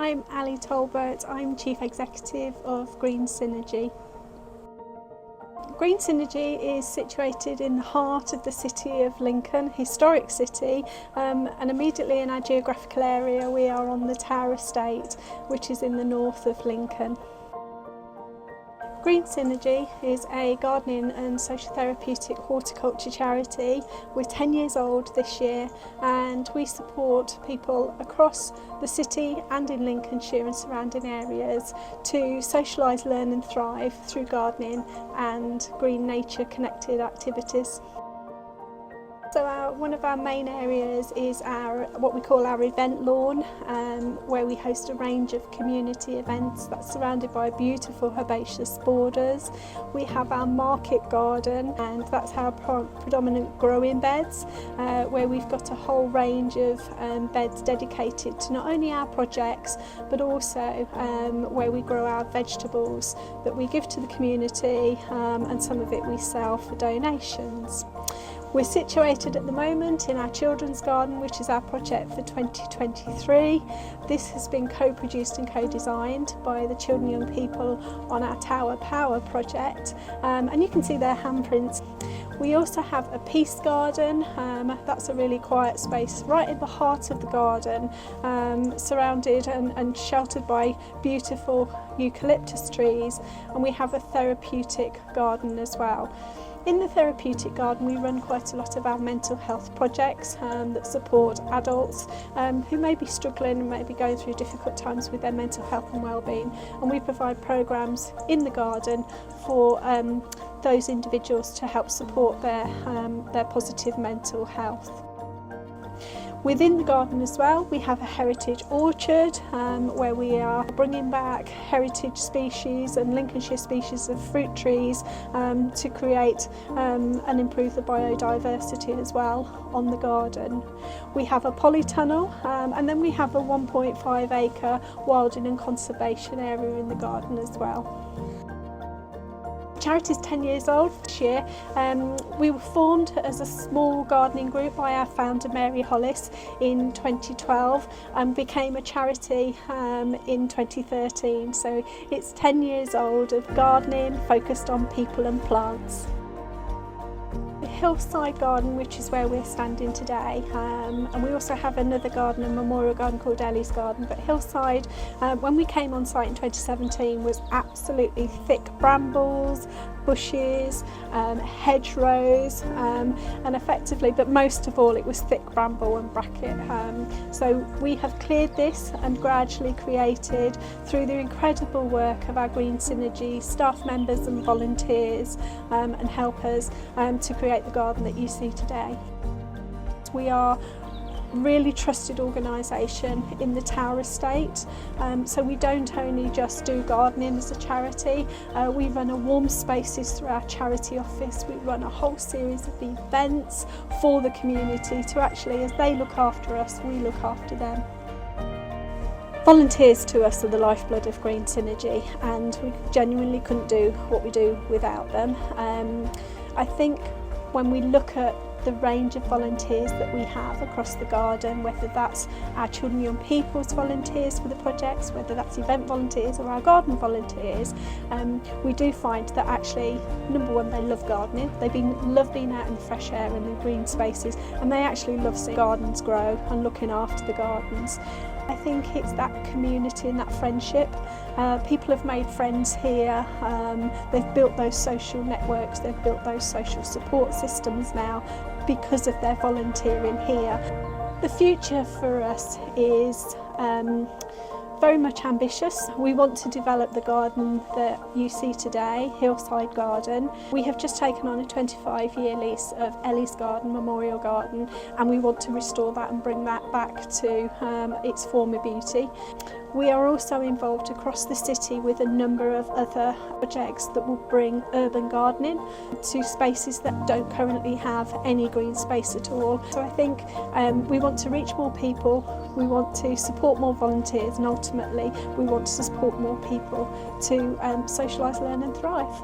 I'm Ali Tolbert. I'm Chief Executive of Green Synergy. Green Synergy is situated in the heart of the city of Lincoln, historic city, and immediately in our geographical area we are on the Tower Estate, which is in the north of Lincoln. Green Synergy is a gardening and social therapeutic horticulture charity. We're 10 years old this year and we support people across the city and in Lincolnshire and surrounding areas to socialise, learn and thrive through gardening and green nature connected activities. So one of our main areas is what we call our event lawn, where we host a range of community events that's surrounded by beautiful herbaceous borders. We have our market garden, and that's our predominant growing beds, where we've got a whole range of beds dedicated to not only our projects but also where we grow our vegetables that we give to the community, and some of it we sell for donations. We're situated at the moment in our children's garden, which is our project for 2023. This has been co-produced and co-designed by the Children and Young People on our Tower Power project, and you can see their handprints. We also have a peace garden. That's a really quiet space right in the heart of the garden, surrounded and sheltered by beautiful eucalyptus trees, and we have a therapeutic garden as well. In the therapeutic garden we run quite a lot of our mental health projects that support adults who may be struggling and may be going through difficult times with their mental health and well-being, and we provide programmes in the garden for those individuals to help support their positive mental health. Within the garden as well we have a heritage orchard where we are bringing back heritage species and Lincolnshire species of fruit trees to create and improve the biodiversity as well on the garden. We have a polytunnel and then we have a 1.5 acre wilding and conservation area in the garden as well. The charity is 10 years old this year. We were formed as a small gardening group by our founder Mary Hollis in 2012 and became a charity in 2013. So it's 10 years old of gardening focused on people and plants. Hillside Garden, which is where we're standing today, and we also have another garden, a memorial garden called Ellie's Garden, but Hillside, when we came on site in 2017, was absolutely thick brambles, bushes, hedgerows, and effectively, but most of all, it was thick bramble and bracket. So we have cleared this and gradually created, through the incredible work of our Green Synergy staff members and volunteers and helpers, to create the garden that you see today. We are really trusted organisation in the Tower Estate, so we don't only just do gardening as a charity, we run a warm spaces through our charity office. We run a whole series of events for the community to actually, as they look after us, we look after them. Volunteers to us are the lifeblood of Green Synergy, and we genuinely couldn't do what we do without them. I think when we look at the range of volunteers that we have across the garden, whether that's our Children and Young People's volunteers for the projects, whether that's event volunteers or our garden volunteers, we do find that actually, number one, they love gardening, love being out in the fresh air and the green spaces, and they actually love seeing gardens grow and looking after the gardens. I think it's that community and that friendship. People have made friends here, they've built those social networks, they've built those social support systems now because of their volunteering here. The future for us is very much ambitious. We want to develop the garden that you see today, Hillside Garden. We have just taken on a 25-year lease of Ellie's Garden, Memorial Garden, and we want to restore that and bring that back to its former beauty. We are also involved across the city with a number of other projects that will bring urban gardening to spaces that don't currently have any green space at all. So I think we want to reach more people, we want to support more volunteers, and ultimately we want to support more people to socialise, learn and thrive.